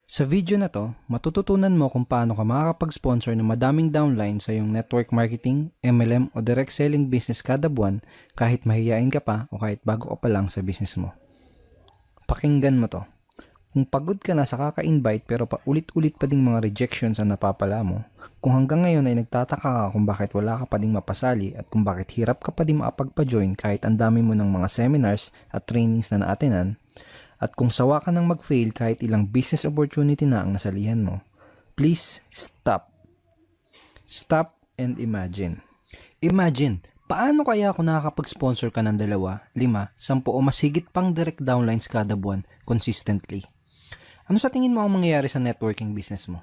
Sa video na to, matututunan mo kung paano ka makakapag-sponsor ng madaming downline sa iyong network marketing, MLM o direct selling business kada buwan kahit mahihiyain ka pa o kahit bago ka pa lang sa business mo. Pakinggan mo to. Kung pagod ka na sa kaka-invite pero paulit-ulit pa ding mga rejections ang napapala mo, kung hanggang ngayon ay nagtataka ka kung bakit wala ka pa ding mapasali at kung bakit hirap ka pa din makapagpa-join kahit ang dami mo ng mga seminars at trainings na naatenan, at kung sawa ka nang mag-fail kahit ilang business opportunity na ang nasalihan mo, please stop. Stop and imagine. Imagine, paano kaya kung nakakapag-sponsor ka ng 2, 5, 10 o mas higit pang direct downlines kada buwan consistently? Ano sa tingin mo ang mangyayari sa networking business mo?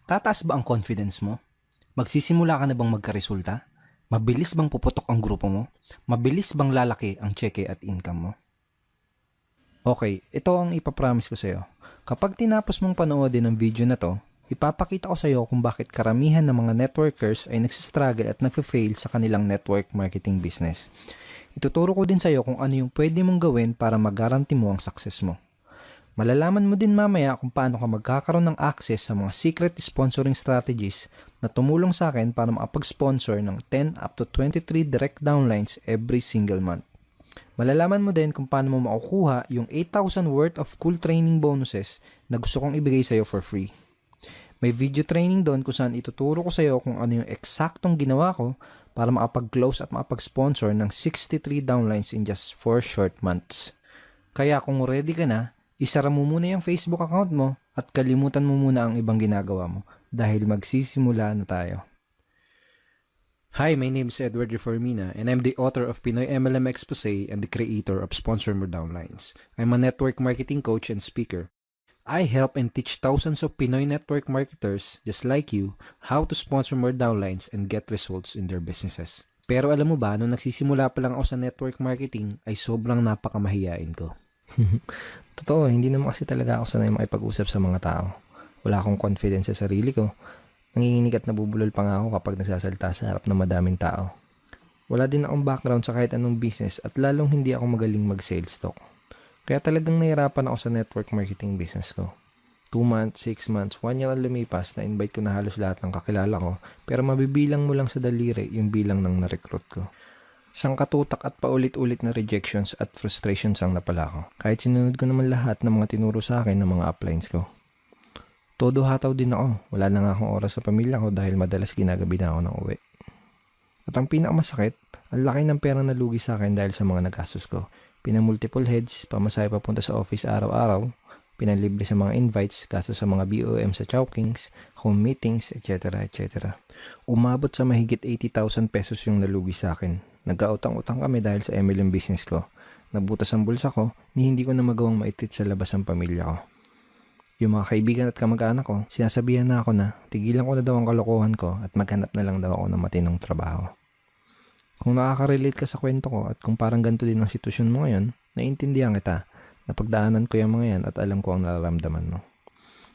Tataas ba ang confidence mo? Magsisimula ka na bang magkaresulta? Mabilis bang puputok ang grupo mo? Mabilis bang lalaki ang cheque at income mo? Okay, ito ang ipapromise ko sa'yo. Kapag tinapos mong panoodin ang video na to, ipapakita ko sa'yo kung bakit karamihan ng mga networkers ay nagsistruggle at nagfe-fail sa kanilang network marketing business. Ituturo ko din sa'yo kung ano yung pwede mong gawin para mag-guarantee mo ang success mo. Malalaman mo din mamaya kung paano ka magkakaroon ng access sa mga secret sponsoring strategies na tumulong sa akin para makapag-sponsor ng 10 up to 23 direct downlines every single month. Malalaman mo din kung paano mo makukuha yung 8,000 worth of cool training bonuses na gusto kong ibigay sa'yo for free. May video training doon kung saan ituturo ko sa'yo kung ano yung eksaktong ginawa ko para makapag-close at makapag-sponsor ng 63 downlines in just 4 short months. Kaya kung ready ka na, isara mo muna yung Facebook account mo at kalimutan mo muna ang ibang ginagawa mo dahil magsisimula na tayo. Hi, my name is Edward Reformina and I'm the author of Pinoy MLM Expose and the creator of Sponsor More Downlines. I'm a network marketing coach and speaker. I help and teach thousands of Pinoy network marketers just like you how to sponsor more downlines and get results in their businesses. Pero alam mo ba, nung nagsisimula pa lang ako sa network marketing ay sobrang napakamahiyain ko. Totoo, hindi naman kasi talaga ako sanay makipag-usap sa mga tao. Wala akong confidence sa sarili ko. Nanginginig at nabubulol pa nga ako kapag nagsasalita sa harap ng madaming tao. Wala din akong background sa kahit anong business at lalong hindi ako magaling mag-sales talk. Kaya talagang nahirapan ako sa network marketing business ko. 2 months, 6 months, 1 year ang lumipas na invite ko na halos lahat ng kakilala ko pero mabibilang mo lang sa daliri yung bilang ng na-recruit ko. Sangkatutak at paulit-ulit na rejections at frustrations ang napala ko. Kahit sinunod ko naman lahat ng mga tinuro sa akin ng mga uplines ko. Todo hataw din ako. Wala na nga akong oras sa pamilya ko dahil madalas ginagabi na ako ng uwi. At ang pinakamasakit, ang laki ng pera na lugi sa akin dahil sa mga nagastos ko. Pinamultiple heads, pamasahe papunta sa office araw-araw, pinalibre sa mga invites, gastos sa mga BOM sa Chowkings, home meetings, etc. etc. Umabot sa mahigit 80,000 pesos yung nalugi sa akin. Nagkautang-utang kami dahil sa MLM business ko. Nabutas ang bulsa ko, ni hindi ko na magawang maitreat sa labas ang pamilya ko. Yung mga kaibigan at kamag-anak ko, sinasabihan na ako na tigilan ko na daw ang kalokohan ko at maghanap na lang daw ako ng matinong trabaho. Kung nakaka-relate ka sa kwento ko at kung parang ganito din ang sitwasyon mo ngayon, naiintindihan kita. Napagdaanan ko yung mga yan at alam ko ang nararamdaman mo.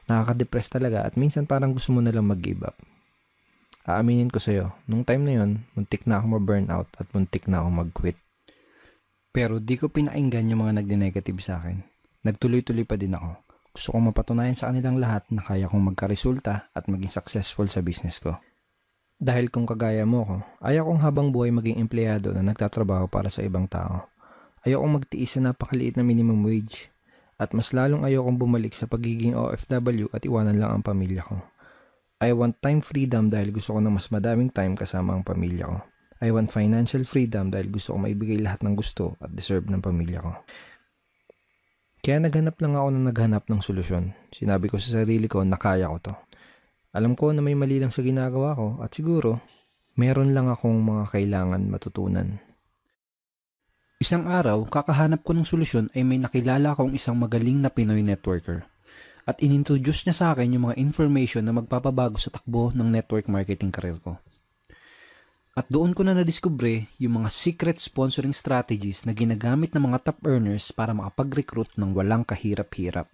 Nakaka-depress talaga at minsan parang gusto mo na lang mag-give up. Aaminin ko sa'yo, nung time na yun, muntik na ako ma-burnout at muntik na ako mag-quit. Pero di ko pinainggan yung mga nagdi-negative sa akin. Nagtuloy-tuloy pa din ako. Gusto kong mapatunayan sa kanilang lahat na kaya kong magkaresulta at maging successful sa business ko. Dahil kung kagaya mo ko, ayaw kong habang buhay maging empleyado na nagtatrabaho para sa ibang tao. Ayaw kong magtiis sa napakaliit na minimum wage. At mas lalong ayaw kong bumalik sa pagiging OFW at iwanan lang ang pamilya ko. I want time freedom dahil gusto ko ng mas madaming time kasama ang pamilya ko. I want financial freedom dahil gusto ko maibigay lahat ng gusto at deserve ng pamilya ko. Kaya naghanap lang ako ng naghanap ng solusyon. Sinabi ko sa sarili ko na kaya ko to. Alam ko na may mali lang sa ginagawa ko at siguro, meron lang akong mga kailangan matutunan. Isang araw, kakahanap ko ng solusyon ay may nakilala akong isang magaling na Pinoy networker. At inintroduce niya sa akin yung mga information na magpapabago sa takbo ng network marketing career ko. At doon ko na nadiskubre yung mga secret sponsoring strategies na ginagamit ng mga top earners para makapag-recruit ng walang kahirap-hirap.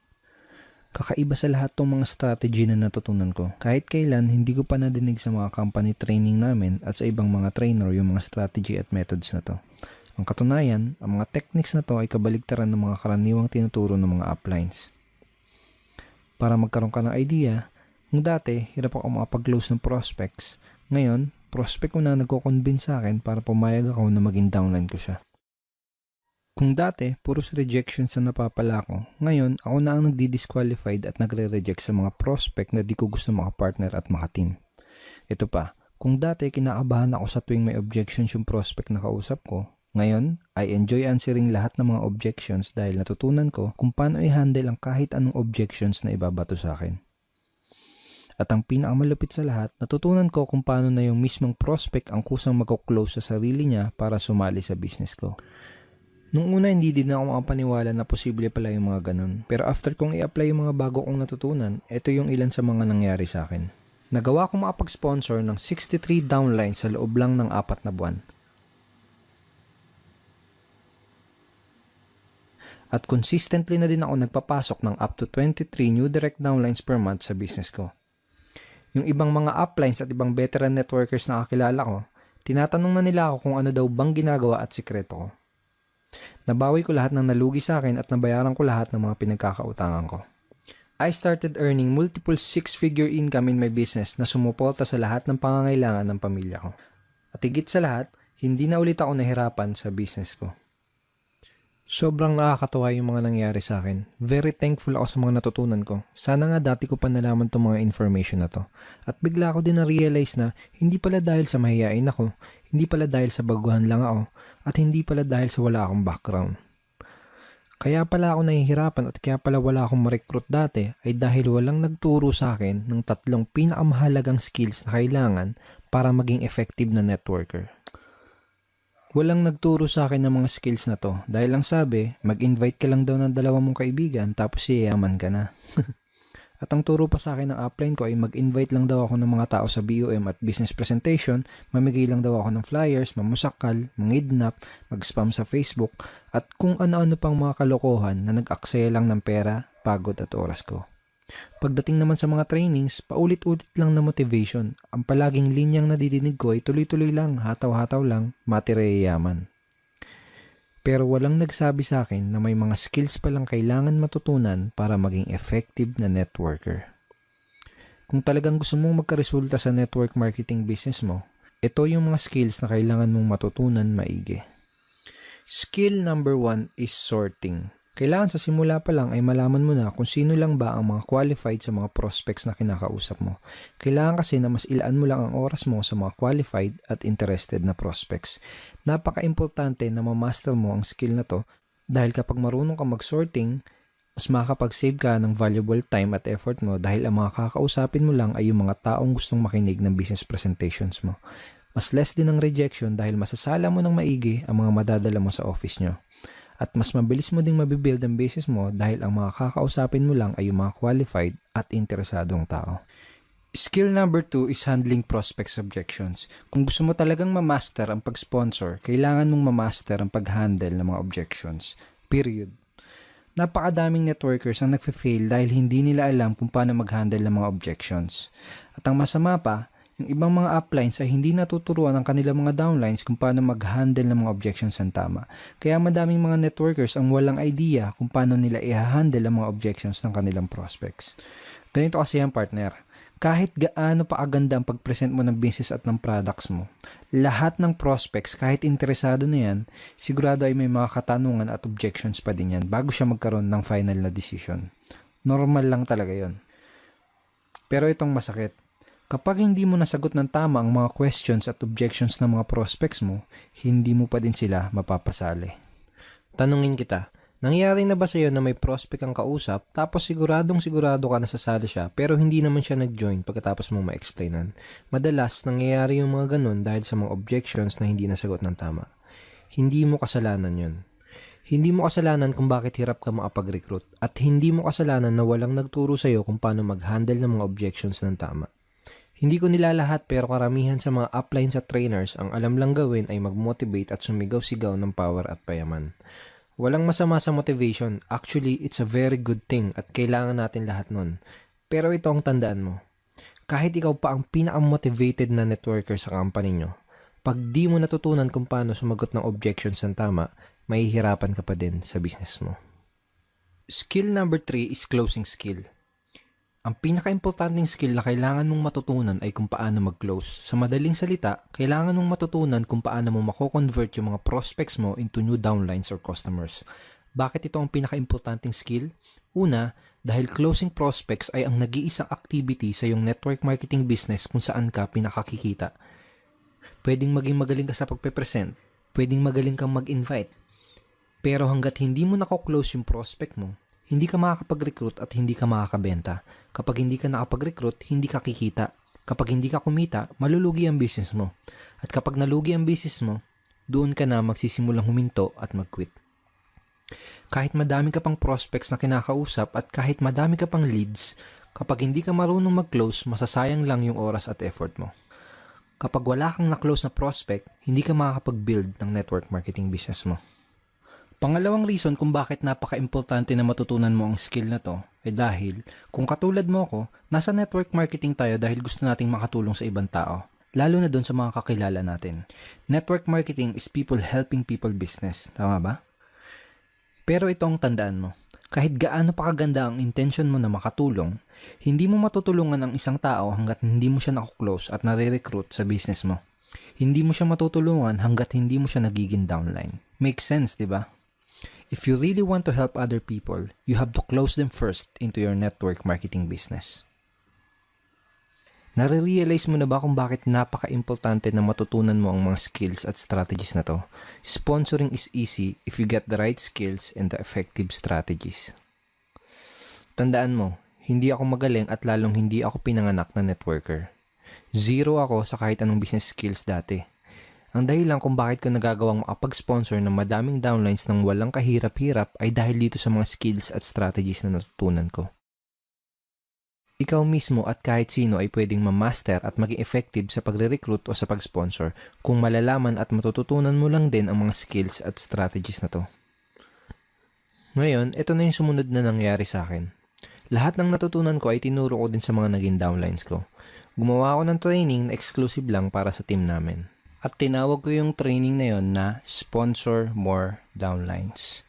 Kakaiba sa lahat tong mga strategy na natutunan ko. Kahit kailan, hindi ko pa nadinig sa mga company training namin at sa ibang mga trainer yung mga strategy at methods na to. Ang katunayan, ang mga techniques na to ay kabaligtaran ng mga karaniwang tinuturo ng mga uplines. Para magkaroon ka ng idea, kung dati, hirap ako makapag-close ng prospects. Ngayon, prospect ko na nagko-convince sa akin para pumayag ako na maging downline ko siya. Kung dati, puros rejections na napapala ko, ngayon ako na ang nagdi-disqualified at nagre-reject sa mga prospect na di ko gusto makapartner at makateam. Ito pa, kung dati kinakabahan ako sa tuwing may objections yung prospect na kausap ko, ngayon, I enjoy answering lahat ng mga objections dahil natutunan ko kung paano i-handle ang kahit anong objections na ibabato sa akin. At ang pinakamalupit sa lahat, natutunan ko kung paano na yung mismong prospect ang kusang mag-close sa sarili niya para sumali sa business ko. Nung una hindi din ako makapaniwala na posible pala yung mga ganun. Pero after kong i-apply yung mga bago kong natutunan, ito yung ilan sa mga nangyari sa akin. Nagawa ko makapag-sponsor ng 63 downlines sa loob lang ng 4 na buwan. At consistently na din ako nagpapasok ng up to 23 new direct downlines per month sa business ko. Yung ibang mga uplines at ibang veteran networkers na kakilala ko, tinatanong na nila ako kung ano daw bang ginagawa at sikreto ko. Nabawi ko lahat ng nalugi sa akin at nabayaran ko lahat ng mga pinagkakautangan ko. I started earning multiple 6-figure income in my business na sumuporta sa lahat ng pangangailangan ng pamilya ko. At higit sa lahat, hindi na ulit ako nahirapan sa business ko. Sobrang nakakatawa yung mga nangyari sa akin. Very thankful ako sa mga natutunan ko. Sana nga dati ko pa nalaman itong mga information na to. At bigla ko din na-realize na hindi pala dahil sa mahihain ako, hindi pala dahil sa baguhan lang ako, at hindi pala dahil sa wala akong background. Kaya pala ako nahihirapan at kaya pala wala akong ma-recruit dati ay dahil walang nagturo sa akin ng 3 pinakamahalagang skills na kailangan para maging effective na networker. Walang nagturo sa akin ng mga skills na to dahil lang sabi, mag-invite ka lang daw ng 2 mong kaibigan tapos yayaman ka na. At ang turo pa sa akin ng upline ko ay mag-invite lang daw ako ng mga tao sa BOM at business presentation, mamigay lang daw ako ng flyers, mamusakal, mangidnap, mag-spam sa Facebook, at kung ano-ano pang mga kalokohan na nag-aksaya lang ng pera, pagod at oras ko. Pagdating naman sa mga trainings, paulit-ulit lang na motivation. Ang palaging linyang nadidinig ko ay tuloy-tuloy lang, hataw-hataw lang, matirayaman. Pero walang nagsabi sa akin na may mga skills palang kailangan matutunan para maging effective na networker. Kung talagang gusto mong magkaresulta sa network marketing business mo, ito yung mga skills na kailangan mong matutunan maigi. Skill number 1 is sorting. Kailangan sa simula pa lang ay malaman mo na kung sino lang ba ang mga qualified sa mga prospects na kinakausap mo. Kailangan kasi na mas ilaan mo lang ang oras mo sa mga qualified at interested na prospects. Napaka-importante na ma-master mo ang skill na to dahil kapag marunong ka mag-sorting, mas makakapag-save ka ng valuable time at effort mo dahil ang mga kakausapin mo lang ay yung mga taong gustong makinig ng business presentations mo. Mas less din ang rejection dahil masasala mo ng maigi ang mga madadala mo sa office nyo. At mas mabilis mo ding mabibuild ang business mo dahil ang mga kakausapin mo lang ay yung mga qualified at interesadong tao. Skill number 2 is handling prospects objections. Kung gusto mo talagang ma-master ang pag-sponsor, kailangan mong ma-master ang pag-handle ng mga objections. Period. Napakadaming networkers ang nagfe-fail dahil hindi nila alam kung paano mag-handle ng mga objections. At ang masama pa, yung ibang mga uplines ay hindi natuturuan ang kanilang mga downlines kung paano mag-handle ng mga objections ng tama. Kaya madaming mga networkers ang walang idea kung paano nila i-handle ang mga objections ng kanilang prospects. Ganito kasi ang partner. Kahit gaano pa aganda ang pag-present mo ng business at ng products mo, lahat ng prospects, kahit interesado na yan, sigurado ay may mga katanungan at objections pa din yan bago siya magkaroon ng final na decision. Normal lang talaga yon. Pero itong masakit. Kapag hindi mo nasagot ng tama ang mga questions at objections ng mga prospects mo, hindi mo pa din sila mapapasali. Tanungin kita, nangyari na ba sa iyo na may prospect ang kausap tapos sigurado ka na sasali siya pero hindi naman siya nag-join pagkatapos mong ma-explainan? Madalas nangyayari yung mga ganun dahil sa mga objections na hindi nasagot ng tama. Hindi mo kasalanan yon. Hindi mo kasalanan kung bakit hirap ka makapag-recruit at hindi mo kasalanan na walang nagturo sa iyo kung paano mag-handle ng mga objections ng tama. Hindi ko nilalahat pero karamihan sa mga uplines at trainers ang alam lang gawin ay mag-motivate at sumigaw-sigaw ng power at payaman. Walang masama sa motivation. Actually, it's a very good thing at kailangan natin lahat nun. Pero ito ang tandaan mo. Kahit ikaw pa ang pinaka-motivated na networker sa company nyo, pag di mo natutunan kung paano sumagot ng objections ng tama, mahihirapan ka pa din sa business mo. Skill number 3 is closing skill. Ang pinaka-importanting skill na kailangan mong matutunan ay kung paano mag-close. Sa madaling salita, kailangan mong matutunan kung paano mo mako-convert yung mga prospects mo into new downlines or customers. Bakit ito ang pinaka-importanting skill? Una, dahil closing prospects ay ang nag-iisang activity sa iyong network marketing business kung saan ka pinakakikita. Pwedeng maging magaling ka sa pagpe-present, pwedeng magaling kang mag-invite. Pero hanggat hindi mo nako-close yung prospect mo, hindi ka makakapag-recruit at hindi ka makakabenta. Kapag hindi ka nakapag-recruit, hindi ka kikita. Kapag hindi ka kumita, malulugi ang business mo. At kapag nalugi ang business mo, doon ka na magsisimulang huminto at mag-quit. Kahit madami ka pang prospects na kinakausap at kahit madami ka pang leads, kapag hindi ka marunong mag-close, masasayang lang yung oras at effort mo. Kapag wala kang na-close na prospect, hindi ka makakapag-build ng network marketing business mo. Pangalawang reason kung bakit napaka-importante na matutunan mo ang skill na to ay dahil kung katulad mo ko, nasa network marketing tayo dahil gusto nating makatulong sa ibang tao, lalo na doon sa mga kakilala natin. Network marketing is people helping people business, tama ba? Pero ito ang tandaan mo, kahit gaano pa kaganda ang intention mo na makatulong, hindi mo matutulungan ang isang tao hanggat hindi mo siya nakuklose at nare-recruit sa business mo. Hindi mo siya matutulungan hanggat hindi mo siya nagiging downline. Makes sense, di ba? If you really want to help other people, you have to close them first into your network marketing business. Nare-realize mo na ba kung bakit napaka-importante na matutunan mo ang mga skills at strategies na to? Sponsoring is easy if you get the right skills and the effective strategies. Tandaan mo, hindi ako magaling at lalong hindi ako pinanganak na networker. Zero ako sa kahit anong business skills dati. Ang dahilan kung bakit ko nagagawang makapag-sponsor ng madaming downlines ng walang kahirap-hirap ay dahil dito sa mga skills at strategies na natutunan ko. Ikaw mismo at kahit sino ay pwedeng ma-master at maging effective sa pagre-recruit o sa pag-sponsor kung malalaman at matututunan mo lang din ang mga skills at strategies na to. Ngayon, ito na yung sumunod na nangyari sa akin. Lahat ng natutunan ko ay tinuro ko din sa mga naging downlines ko. Gumawa ako ng training na exclusive lang para sa team namin. At tinawag ko yung training na yon na Sponsor More Downlines.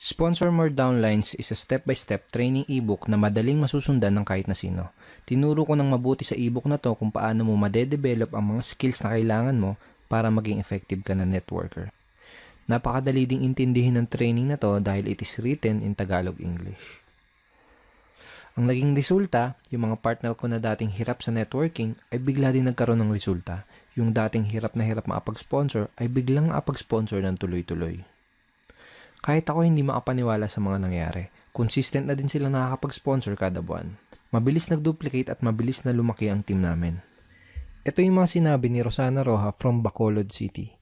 Sponsor More Downlines is a step-by-step training ebook na madaling masusundan ng kahit na sino. Tinuro ko ng mabuti sa ebook na to kung paano mo madedevelop ang mga skills na kailangan mo para maging effective ka na networker. Napakadali ding intindihin ng training na to dahil it is written in Tagalog English. Ang naging resulta, yung mga partner ko na dating hirap sa networking ay bigla din nagkaroon ng resulta. Yung dating hirap na hirap makapag-sponsor ay biglang makapag-sponsor ng tuloy-tuloy. Kahit ako hindi makapaniwala sa mga nangyari, consistent na din silang nakakapag-sponsor kada buwan. Mabilis nag-duplicate at mabilis na lumaki ang team namin. Ito yung mga sinabi ni Rosana Roja from Bacolod City.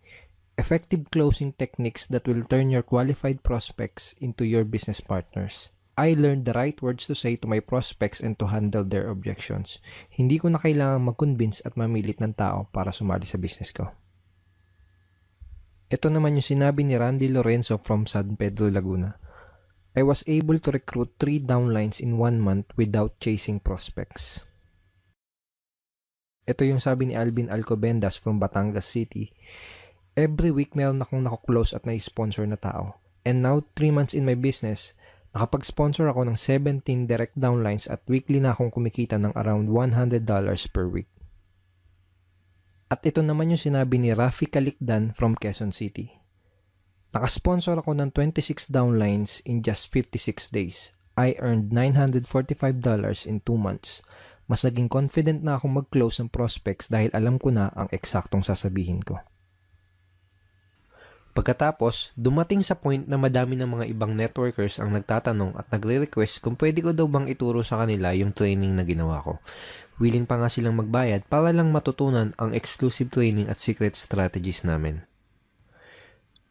Effective closing techniques that will turn your qualified prospects into your business partners. I learned the right words to say to my prospects and to handle their objections. Hindi ko na kailangang mag-convince at mamilit ng tao para sumali sa business ko. Ito naman yung sinabi ni Randy Lorenzo from San Pedro, Laguna. I was able to recruit 3 downlines in 1 month without chasing prospects. Ito yung sabi ni Alvin Alcobendas from Batangas City. Every week meron akong nakuklose at na-sponsor na tao. And now, 3 months in my business, nakapag-sponsor ako ng 17 direct downlines at weekly na akong kumikita ng around $100 per week. At ito naman yung sinabi ni Rafi Calicdan from Quezon City. Nakasponsor ako ng 26 downlines in just 56 days. I earned $945 in 2 months. Mas naging confident na akong mag-close ng prospects dahil alam ko na ang eksaktong sasabihin ko. Pagkatapos, dumating sa point na madami ng mga ibang networkers ang nagtatanong at nagre-request kung pwede ko daw bang ituro sa kanila yung training na ginawa ko. Willing pa nga silang magbayad para lang matutunan ang exclusive training at secret strategies namin.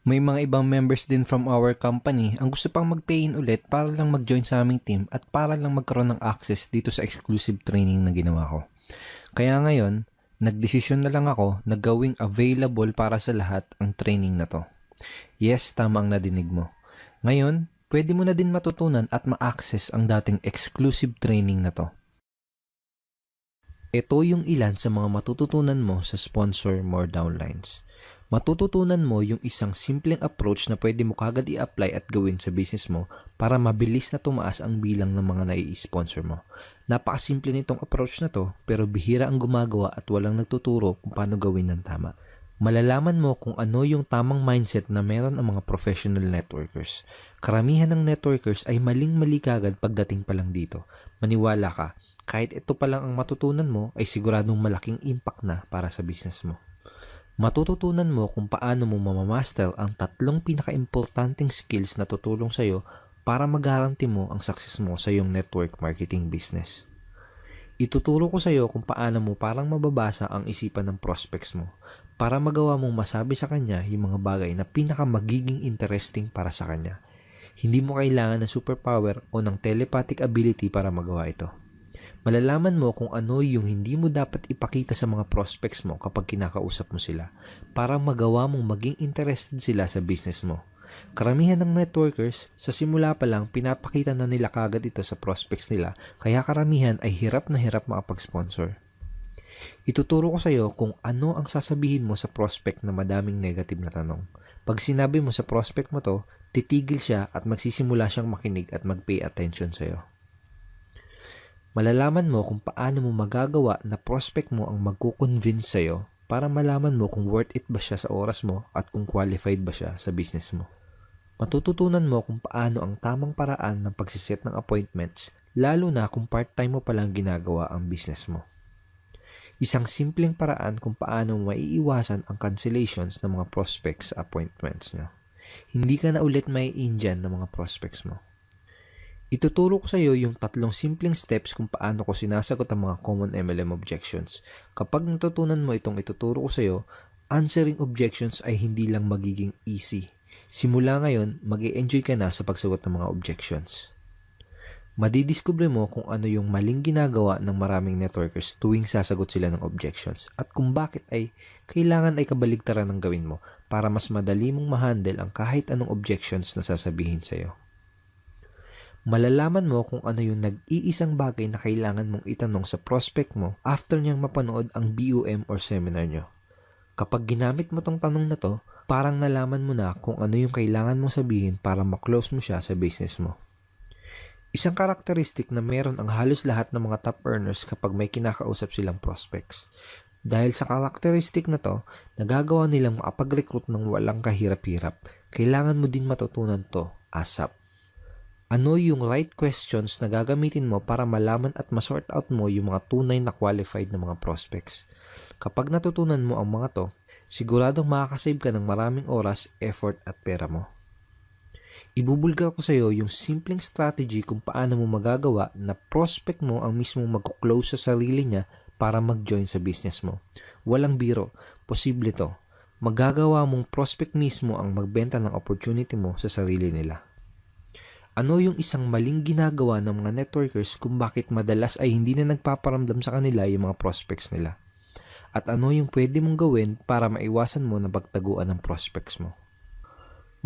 May mga ibang members din from our company ang gusto pang mag-pay in ulit para lang mag-join sa aming team at para lang magkaroon ng access dito sa exclusive training na ginawa ko. Kaya ngayon, nagdesisyon na lang ako na gawing available para sa lahat ang training na to. Yes, tama ang nadinig mo. Ngayon, pwede mo na din matutunan at ma-access ang dating exclusive training na to. Ito yung ilan sa mga matututunan mo sa Sponsor More Downlines. Matututunan mo yung isang simpleng approach na pwede mo kagad i-apply at gawin sa business mo para mabilis na tumaas ang bilang ng mga nai-sponsor mo. Napakasimple nitong approach na to pero bihira ang gumagawa at walang nagtuturo kung paano gawin ng tama. Malalaman mo kung ano yung tamang mindset na meron ang mga professional networkers. Karamihan ng networkers ay maling-mali kagad pagdating pa lang dito. Maniwala ka, kahit ito pa lang ang matutunan mo ay siguradong malaking impact na para sa business mo. Matututunan mo kung paano mo mamamaster ang 3 pinaka-importanting skills na tutulong sa'yo para magaranti mo ang success mo sa iyong network marketing business. Ituturo ko sa'yo kung paano mo parang mababasa ang isipan ng prospects mo para magawa mong masabi sa kanya yung mga bagay na pinaka-magiging interesting para sa kanya. Hindi mo kailangan ng superpower o ng telepathic ability para magawa ito. Malalaman mo kung ano yung hindi mo dapat ipakita sa mga prospects mo kapag kinakausap mo sila para magawa mong maging interested sila sa business mo. Karamihan ng networkers, sa simula pa lang pinapakita na nila kagad ito sa prospects nila kaya karamihan ay hirap na hirap makapag-sponsor. Ituturo ko sa iyo kung ano ang sasabihin mo sa prospect na madaming negative na tanong. Pag sinabi mo sa prospect mo to, titigil siya at magsisimula siyang makinig at mag-pay attention sa iyo. Malalaman mo kung paano mo magagawa na prospect mo ang magko-convince sa'yo para malaman mo kung worth it ba siya sa oras mo at kung qualified ba siya sa business mo. Matututunan mo kung paano ang tamang paraan ng pagsiset ng appointments lalo na kung part-time mo palang ginagawa ang business mo. Isang simpleng paraan kung paano mo maiiwasan ang cancellations ng mga prospects sa appointments nyo. Hindi ka na ulit mai-Indian ng mga prospects mo. Ituturo ko sa iyo yung 3 simpleng steps kung paano ko sinasagot ang mga common MLM objections. Kapag natutunan mo itong ituturo ko sa iyo, answering objections ay hindi lang magiging easy. Simula ngayon, mag-e-enjoy ka na sa pagsagot ng mga objections. Madidiskubre mo kung ano yung maling ginagawa ng maraming networkers tuwing sasagot sila ng objections at kung bakit ay kailangan ay kabaligtaran ng gawin mo para mas madali mong ma-handle ang kahit anong objections na sasabihin sa iyo. Malalaman mo kung ano yung nag-iisang bagay na kailangan mong itanong sa prospect mo after niyang mapanood ang BOM or seminar nyo. Kapag ginamit mo tong tanong na to, parang nalaman mo na kung ano yung kailangan mong sabihin para ma-close mo siya sa business mo. Isang karakteristik na meron ang halos lahat ng mga top earners kapag may kinakausap silang prospects. Dahil sa karakteristik na to, nagagawa nilang makapag-recruit ng walang kahirap-hirap. Kailangan mo din matutunan to ASAP. Ano yung right questions na gagamitin mo para malaman at ma-sort out mo yung mga tunay na qualified na mga prospects? Kapag natutunan mo ang mga to, siguradong makakasave ka ng maraming oras, effort at pera mo. Ibubulgar ko sa iyo yung simpleng strategy kung paano mo magagawa na prospect mo ang mismong mag-close sa sarili niya para mag-join sa business mo. Walang biro, posible to. Magagawa mong prospect mismo ang magbenta ng opportunity mo sa sarili nila. Ano yung isang maling ginagawa ng mga networkers kung bakit madalas ay hindi na nagpaparamdam sa kanila yung mga prospects nila? At ano yung pwede mong gawin para maiwasan mo na pagtaguan ng prospects mo?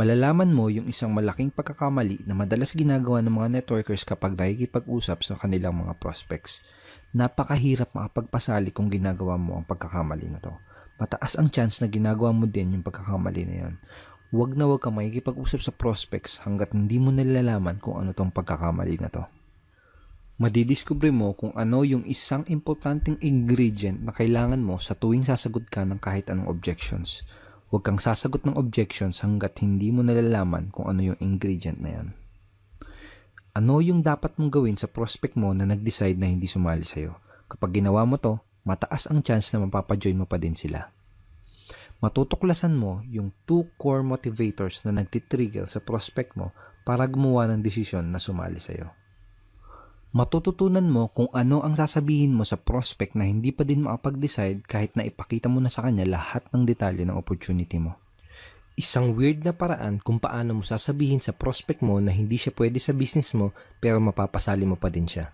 Malalaman mo yung isang malaking pagkakamali na madalas ginagawa ng mga networkers kapag nakikipag-usap sa kanilang mga prospects. Napakahirap makapagpasali kung ginagawa mo ang pagkakamali na to. Mataas ang chance na ginagawa mo din yung pagkakamali na yan. Huwag na huwag ka makikipag-usap sa prospects hanggat hindi mo nalalaman kung ano tong pagkakamali na to. Madidiskubre mo kung ano yung isang importanteng ingredient na kailangan mo sa tuwing sasagot ka ng kahit anong objections. Huwag kang sasagot ng objections hanggat hindi mo nalalaman kung ano yung ingredient na yan. Ano yung dapat mong gawin sa prospect mo na nag-decide na hindi sumali sa'yo? Kapag ginawa mo to, mataas ang chance na mapapajoin mo pa din sila. Matutuklasan mo yung 2 core motivators na nagtitrigger sa prospect mo para gumawa ng desisyon na sumali sa'yo. Matututunan mo kung ano ang sasabihin mo sa prospect na hindi pa din makapag-decide kahit na ipakita mo na sa kanya lahat ng detalye ng opportunity mo. Isang weird na paraan kung paano mo sasabihin sa prospect mo na hindi siya pwede sa business mo pero mapapasali mo pa din siya.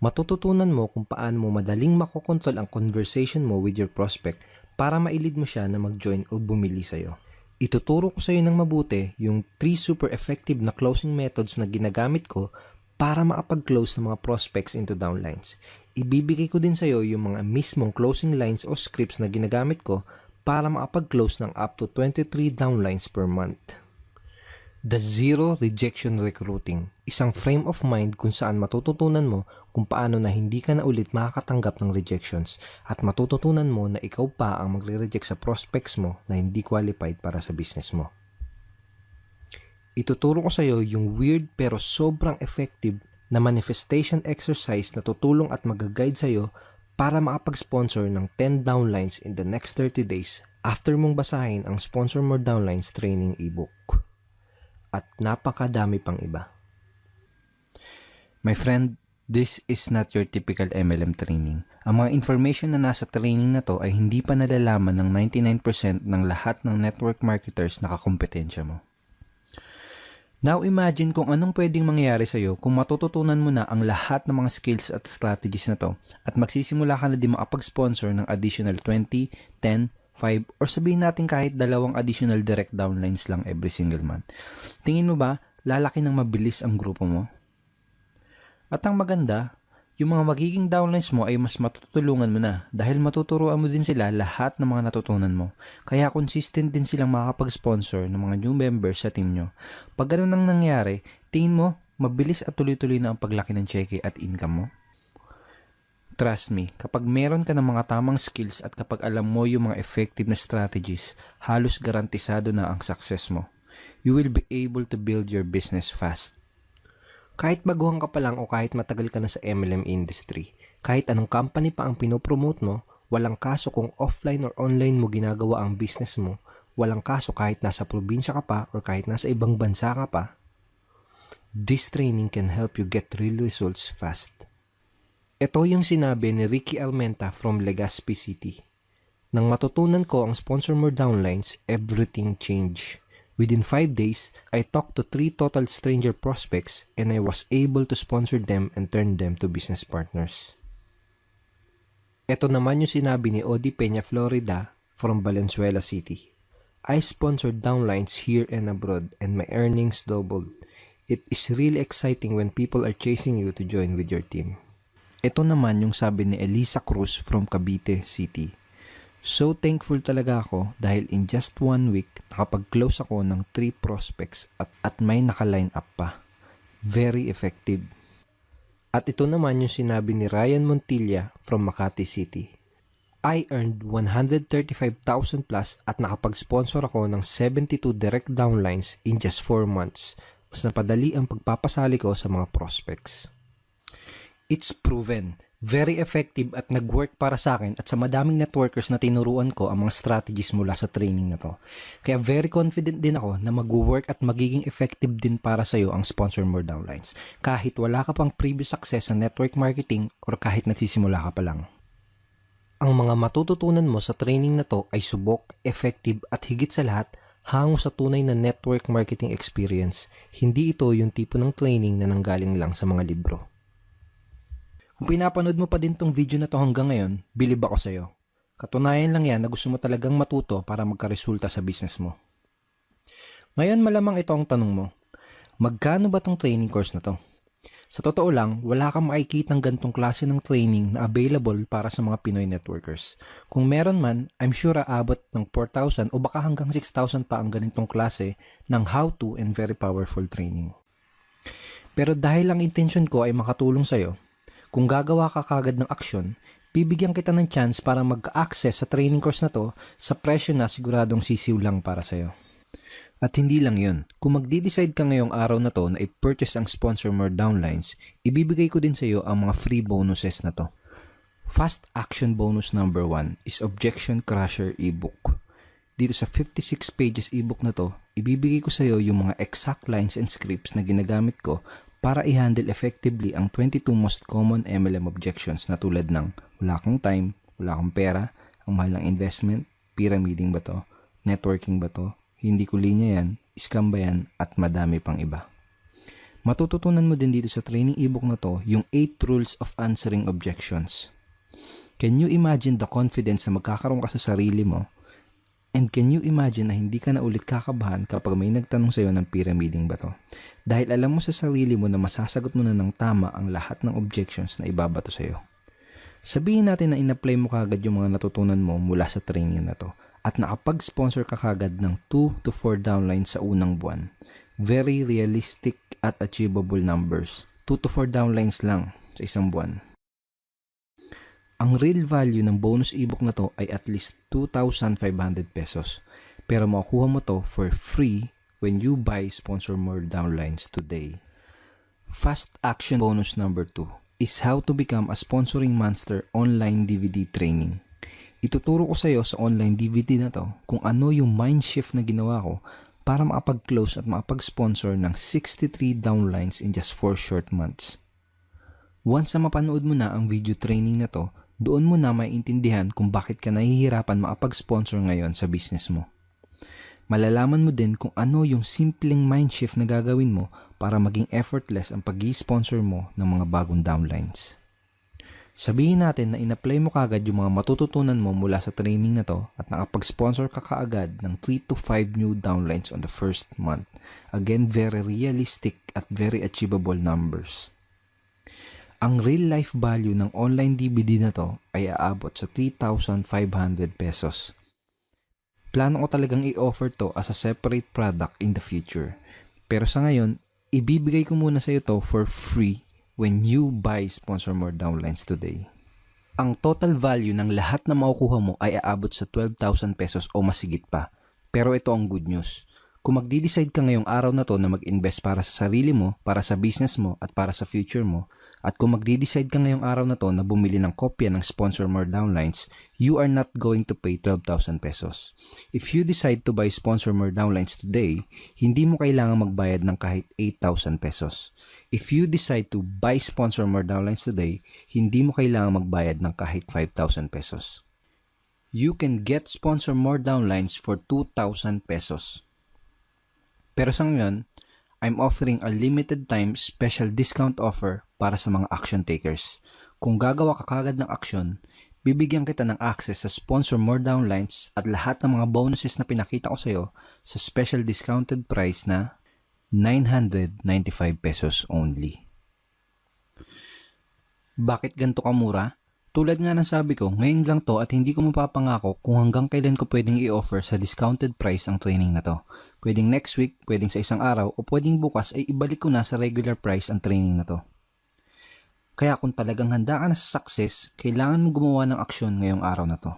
Matututunan mo kung paano mo madaling makokontrol ang conversation mo with your prospect para mailid mo siya na mag-join o bumili sa'yo. Ituturo ko sa'yo ng mabuti yung 3 super effective na closing methods na ginagamit ko para makapag-close ng mga prospects into downlines. Ibibigay ko din sa'yo yung mga mismong closing lines o scripts na ginagamit ko para makapag-close ng up to 23 downlines per month. The Zero Rejection Recruiting, isang frame of mind kung saan matututunan mo kung paano na hindi ka na ulit makakatanggap ng rejections at matututunan mo na ikaw pa ang magre-reject sa prospects mo na hindi qualified para sa business mo. Ituturo ko sa iyo yung weird pero sobrang effective na manifestation exercise na tutulong at mag-guide sa iyo para makapag-sponsor ng 10 downlines in the next 30 days after mong basahin ang Sponsor More Downlines training ebook. At napakadami pang iba. My friend, this is not your typical MLM training. Ang mga information na nasa training na to ay hindi pa nalalaman ng 99% ng lahat ng network marketers na kakompetensya mo. Now imagine kung anong pwedeng mangyari sa iyo kung matututunan mo na ang lahat ng mga skills at strategies na to at magsisimula ka na din makapag-sponsor ng additional 20, 10, 5, or sabihin natin kahit 2 additional direct downlines lang every single month. Tingin mo ba, lalaki ng mabilis ang grupo mo? At ang maganda, yung mga magiging downlines mo ay mas matutulungan mo na dahil matuturuan mo din sila lahat ng mga natutunan mo. Kaya consistent din silang makakapag-sponsor ng mga new members sa team nyo. Pag ganun nang nangyari, tingin mo, mabilis at tuloy-tuloy na ang paglaki ng cheque at income mo? Trust me, kapag meron ka ng mga tamang skills at kapag alam mo yung mga effective na strategies, halos garantisado na ang success mo. You will be able to build your business fast. Kahit baguhan ka pa lang o kahit matagal ka na sa MLM industry, kahit anong company pa ang pinopromote mo, walang kaso kung offline or online mo ginagawa ang business mo, walang kaso kahit nasa probinsya ka pa or kahit nasa ibang bansa ka pa, this training can help you get real results fast. Ito yung sinabi ni Ricky Almenta from Legazpi City. Nang matutunan ko ang Sponsor More Downlines, everything changed. Within 5 days, I talked to 3 total stranger prospects and I was able to sponsor them and turn them to business partners. Ito naman yung sinabi ni Odi Peña Florida from Valenzuela City. I sponsored downlines here and abroad and my earnings doubled. It is really exciting when people are chasing you to join with your team. Ito naman yung sabi ni Elisa Cruz from Cavite City. So thankful talaga ako dahil in just 1 week, nakapag-close ako ng 3 prospects at may naka-line up pa. Very effective. At ito naman yung sinabi ni Ryan Montilla from Makati City. I earned 135,000 plus at nakapag-sponsor ako ng 72 direct downlines in just 4 months. Mas napadali ang pagpapasali ko sa mga prospects. It's proven. Very effective at nag-work para sa akin at sa madaming networkers na tinuruan ko ang mga strategies mula sa training na to. Kaya very confident din ako na mag-work at magiging effective din para sa iyo ang Sponsor More Downlines. Kahit wala ka pang previous success sa network marketing or kahit nagsisimula ka pa lang. Ang mga matututunan mo sa training na to ay subok, effective at higit sa lahat, hango sa tunay na network marketing experience. Hindi ito yung tipo ng training na nanggaling lang sa mga libro. Kung pinapanood mo pa din tong video na to hanggang ngayon, bilib ako sa'yo. Katunayan lang yan na gusto mo talagang matuto para magkaresulta sa business mo. Ngayon malamang ito ang tanong mo, magkano ba tong training course na to? Sa totoo lang, wala kang makikitang gantong klase ng training na available para sa mga Pinoy networkers. Kung meron man, I'm sure aabot ng 4,000 o baka hanggang 6,000 pa ang ganitong klase ng how-to and very powerful training. Pero dahil ang intention ko ay makatulong sa'yo, kung gagawa ka kagad ng aksyon, bibigyan kita ng chance para mag-access sa training course na to sa presyo na siguradong sisiw lang para sa'yo. At hindi lang yun, kung magdi-decide ka ngayong araw na to na i-purchase ang Sponsor More Downlines, ibibigay ko din sa iyo ang mga free bonuses na to. Fast action bonus number 1 is Objection Crusher ebook. Dito sa 56 pages ebook na to, ibibigay ko sa iyo yung mga exact lines and scripts na ginagamit ko para i-handle effectively ang 22 most common MLM objections na tulad ng wala kang time, wala kang pera, ang mahal ng investment, pyramiding ba to, networking ba to, hindi ko linya yan, scam ba yan, at madami pang iba. Matututunan mo din dito sa training ebook na to yung 8 rules of answering objections. Can you imagine the confidence na magkakaroon ka sa sarili mo? And can you imagine na hindi ka na ulit kakabahan kapag may nagtanong sa'yo ng pyramiding ba to? Dahil alam mo sa sarili mo na masasagot mo na ng tama ang lahat ng objections na ibabato sa'yo. Sabihin natin na in-apply mo kagad yung mga natutunan mo mula sa training na to. at nakapag-sponsor ka kagad ng 2 to 4 downlines sa unang buwan. Very realistic at achievable numbers. 2 to 4 downlines lang sa isang buwan. Ang real value ng bonus ebook na to ay at least 2,500 pesos. Pero makukuha mo to for free when you buy Sponsor More downlines today. Fast action bonus number 2 is how to become a sponsoring monster online DVD training. Ituturo ko sa iyo sa online DVD na to kung ano yung mind shift na ginawa ko para makapag-close at makapag-sponsor ng 63 downlines in just 4 short months. Once na mapanood mo na ang video training na to, doon mo na maiintindihan kung bakit ka nahihirapan makapag-sponsor ngayon sa business mo. Malalaman mo din kung ano yung simpleng mind shift na gagawin mo para maging effortless ang pag-i-sponsor mo ng mga bagong downlines. Sabihin natin na in-apply mo kagad yung mga matututunan mo mula sa training na to at nakapag-sponsor ka kaagad ng 3 to 5 new downlines on the first month. Again, very realistic at very achievable numbers. Ang real life value ng online DVD na to ay aabot sa 3,500 pesos. Plano ko talagang i-offer to as a separate product in the future. Pero sa ngayon, ibibigay ko muna sa iyo to for free when you buy Sponsor More downlines today. Ang total value ng lahat na makukuha mo ay aabot sa 12,000 pesos o masigit pa. Pero ito ang good news. Kung magdi-decide ka ngayong araw na to na mag-invest para sa sarili mo, para sa business mo, at para sa future mo, at kung magdi-decide ka ngayong araw na to na bumili ng kopya ng Sponsor More downlines, you are not going to pay 12,000 pesos. If you decide to buy Sponsor More downlines today, hindi mo kailangan magbayad ng kahit 8,000 pesos. If you decide to buy Sponsor More downlines today, hindi mo kailangan magbayad ng kahit 5,000 pesos. You can get Sponsor More downlines for 2,000 pesos. Pero sa ngayon, I'm offering a limited time special discount offer para sa mga action takers. Kung gagawa ka kagad ng action, bibigyan kita ng access sa Sponsor More downlines at lahat ng mga bonuses na pinakita ko sa iyo sa special discounted price na 995 pesos only. Bakit ganito kamura? Tulad nga ng sabi ko, ngayon lang to at hindi ko mapapangako kung hanggang kailan ko pwedeng i-offer sa discounted price ang training na to. Pwedeng next week, pwedeng sa isang araw, o pwedeng bukas ay ibalik ko na sa regular price ang training na to. Kaya kung talagang handa ka na sa success, kailangan mo gumawa ng aksyon ngayong araw na to.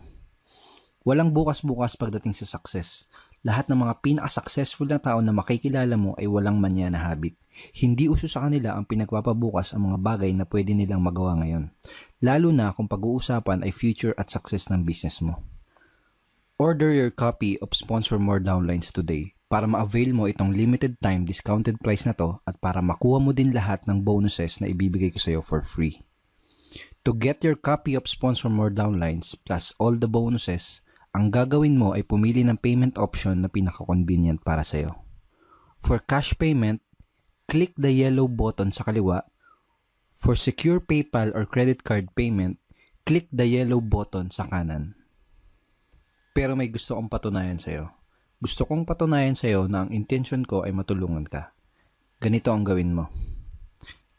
Walang bukas-bukas pagdating sa success. Lahat ng mga pinaka-successful na tao na makikilala mo ay walang manya na habit. Hindi uso sa kanila ang pinagpapabukas ang mga bagay na pwede nilang magawa ngayon. Lalo na kung pag-uusapan ay future at success ng business mo. Order your copy of Sponsor More downlines today para ma-avail mo itong limited time discounted price na to at para makuha mo din lahat ng bonuses na ibibigay ko sa iyo for free. To get your copy of Sponsor More downlines plus all the bonuses, ang gagawin mo ay pumili ng payment option na pinaka-convenient para sa iyo. For cash payment, click the yellow button sa kaliwa. For secure PayPal or credit card payment, click the yellow button sa kanan. Pero may gusto kong patunayan sa iyo. Gusto kong patunayan sa iyo na ang intention ko ay matulungan ka. Ganito ang gawin mo.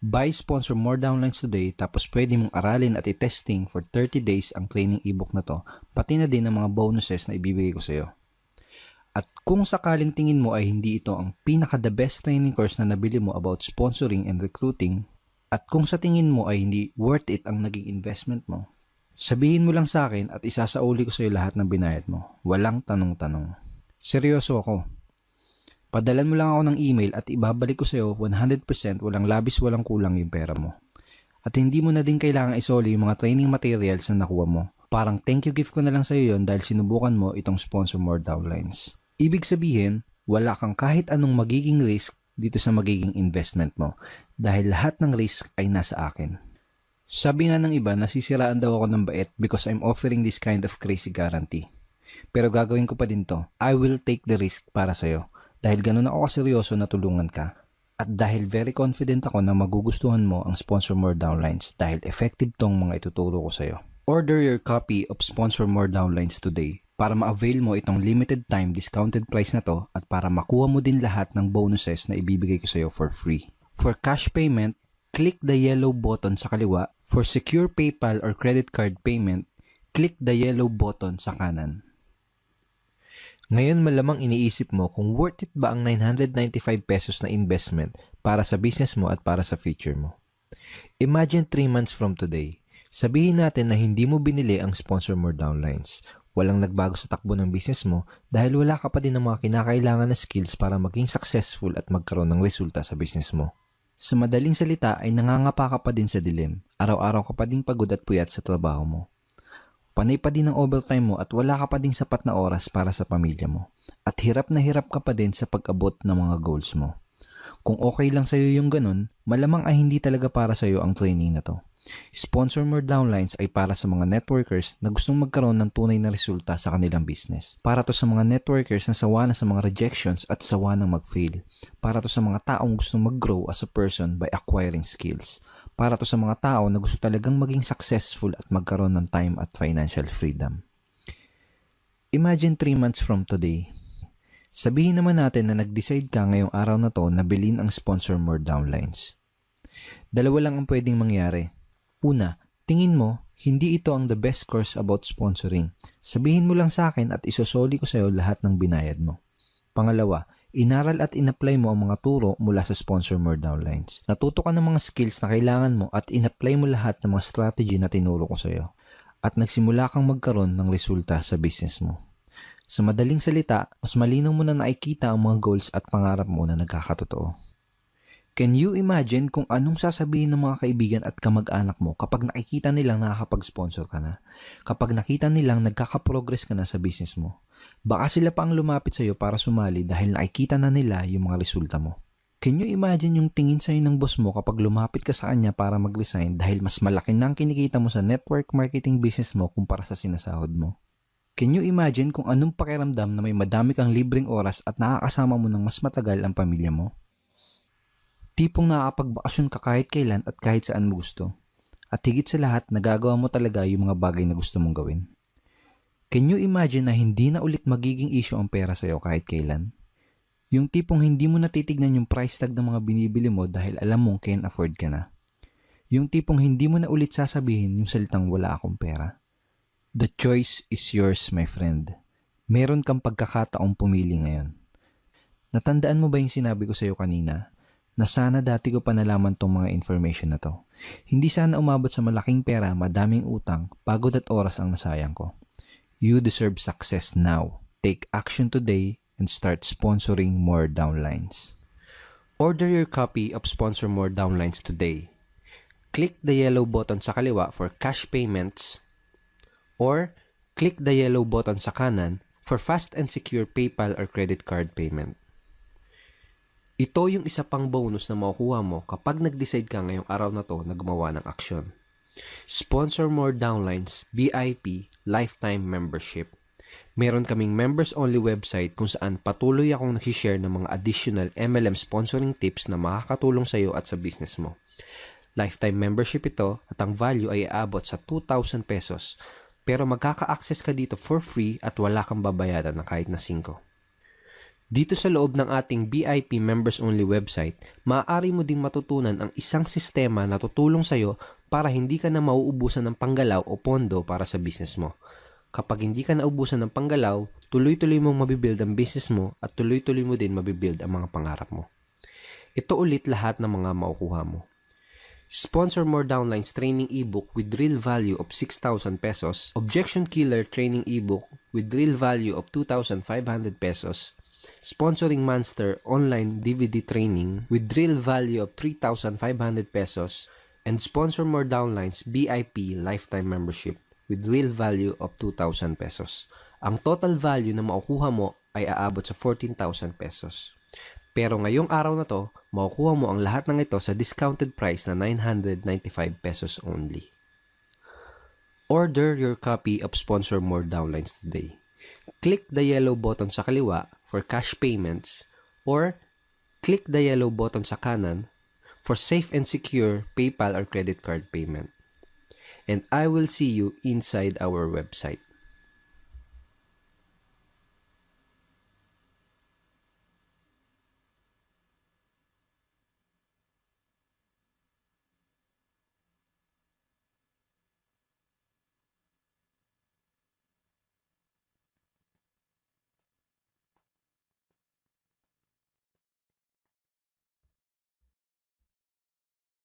Buy Sponsor More downlines today tapos pwede mong aralin at i-testing for 30 days ang training ebook na to, pati na din ang mga bonuses na ibibigay ko sa iyo. At kung sakaling tingin mo ay hindi ito ang pinaka-the best training course na nabili mo about sponsoring and recruiting, at kung sa tingin mo ay hindi worth it ang naging investment mo, sabihin mo lang sa akin at isasauli ko sa iyo lahat ng binayad mo. Walang tanong-tanong. Seryoso ako. Padalan mo lang ako ng email at ibabalik ko sa iyo 100% walang labis walang kulang yung pera mo. At hindi mo na din kailangan isoli yung mga training materials na nakuha mo. Parang thank you gift ko na lang sa iyo yon dahil sinubukan mo itong Sponsor More downlines. Ibig sabihin, wala kang kahit anong magiging risk dito sa magiging investment mo dahil lahat ng risk ay nasa akin. Sabi nga ng iba, nasisiraan daw ako ng bait because I'm offering this kind of crazy guarantee. Pero gagawin ko pa din to. I will take the risk para sa iyo. Dahil ganun ako kaseryoso na tulungan ka. At dahil very confident ako na magugustuhan mo ang Sponsor More downlines dahil effective tong mga ituturo ko sa iyo. Order your copy of Sponsor More downlines today para ma-avail mo itong limited time discounted price na to at para makuha mo din lahat ng bonuses na ibibigay ko sa iyo for free. For cash payment, click the yellow button sa kaliwa. For secure PayPal or credit card payment, click the yellow button sa kanan. Ngayon malamang iniisip mo kung worth it ba ang 995 pesos na investment para sa business mo at para sa future mo. Imagine 3 months from today. Sabihin natin na hindi mo binili ang sponsor more downlines. Walang nagbago sa takbo ng business mo dahil wala ka pa din ng mga kinakailangan na skills para maging successful at magkaroon ng resulta sa business mo. Sa madaling salita ay nangangapa ka pa din sa dilim. Araw-araw ka pa din pagod at puyat sa trabaho mo. Panay pa din ang overtime mo at wala ka pa ding sapat na oras para sa pamilya mo. At hirap na hirap ka pa din sa pag-abot ng mga goals mo. Kung okay lang sa'yo yung ganun, malamang ay hindi talaga para sa'yo ang training na to. Sponsor more downlines ay para sa mga networkers na gustong magkaroon ng tunay na resulta sa kanilang business. Para to sa mga networkers na sawa na sa mga rejections at sawa na mag-fail. Para to sa mga taong gustong mag-grow as a person by acquiring skills. Para to sa mga tao na gusto talagang maging successful at magkaroon ng time at financial freedom. Imagine 3 months from today. Sabihin naman natin na nag-decide ka ngayong araw na to na bilhin ang sponsor more downlines. Dalawa lang ang pwedeng mangyari. Una, tingin mo, hindi ito ang the best course about sponsoring. Sabihin mo lang sa akin at isosoli ko sa iyo lahat ng binayad mo. Pangalawa, inaral at in-apply mo ang mga turo mula sa sponsor more downlines. Natuto ka ng mga skills na kailangan mo at in-apply mo lahat ng mga strategy na tinuro ko sa iyo. At nagsimula kang magkaroon ng resulta sa business mo. Sa madaling salita, mas malinaw mo na nakikita ang mga goals at pangarap mo na nagkakatotoo. Can you imagine kung anong sasabihin ng mga kaibigan at kamag-anak mo kapag nakikita nilang nakakapag-sponsor ka na? Kapag nakita nilang nagkakaprogress ka na sa business mo? Baka sila pa ang lumapit sa iyo para sumali dahil nakikita na nila yung mga resulta mo. Can you imagine yung tingin sa'yo ng boss mo kapag lumapit ka sa kanya para mag-resign dahil mas malaki na ang kinikita mo sa network marketing business mo kumpara sa sinasahod mo? Can you imagine kung anong pakiramdam na may madami kang libreng oras at nakakasama mo ng mas matagal ang pamilya mo? Tipong nakakapagbakasyon ka kahit kailan at kahit saan mo gusto. At higit sa lahat, nagagawa mo talaga yung mga bagay na gusto mong gawin. Can you imagine na hindi na ulit magiging issue ang pera sa'yo kahit kailan? Yung tipong hindi mo natitignan yung price tag ng mga binibili mo dahil alam mong can afford ka na. Yung tipong hindi mo na ulit sasabihin yung salitang wala akong pera. The choice is yours, my friend. Meron kang pagkakataong pumili ngayon. Natandaan mo ba yung sinabi ko sa'yo kanina? Na sana dati ko pa nalaman tong mga information na to. Hindi sana umabot sa malaking pera, madaming utang, pagod at oras ang nasayang ko. You deserve success now. Take action today and start sponsoring more downlines. Order your copy of Sponsor More Downlines today. Click the yellow button sa kaliwa for cash payments or click the yellow button sa kanan for fast and secure PayPal or credit card payment. Ito yung isa pang bonus na makukuha mo kapag nag-decide ka ngayong araw na to na gumawa ng aksyon. Sponsor More Downlines VIP Lifetime Membership. Meron kaming members-only website kung saan patuloy akong nag-share ng mga additional MLM sponsoring tips na makakatulong sa iyo at sa business mo. Lifetime membership ito at ang value ay aabot sa 2,000 pesos. Pero magkaka-access ka dito for free at wala kang babayaran na kahit na 5. Dito sa loob ng ating VIP members-only website, maaari mo ding matutunan ang isang sistema na tutulong sa iyo para hindi ka na mauubusan ng panggalaw o pondo para sa business mo. Kapag hindi ka naubusan ng panggalaw, tuloy-tuloy mong mabibuild ang business mo at tuloy-tuloy mo din mabibuild ang mga pangarap mo. Ito ulit lahat ng mga makukuha mo. Sponsor More Downlines Training Ebook with real value of 6,000 pesos, Objection Killer Training Ebook with real value of 2,500 pesos, Sponsoring Monster Online DVD Training with real value of 3,500 pesos, and Sponsor More Downlines VIP Lifetime Membership with real value of 2,000 pesos. Ang total value na makukuha mo ay aabot sa 14,000 pesos. Pero ngayong araw na to, makukuha mo ang lahat ng ito sa discounted price na 995 pesos only. Order your copy of Sponsor More Downlines today. Click the yellow button sa kaliwa for cash payments or click the yellow button sa kanan for safe and secure PayPal or credit card payment. And I will see you inside our website.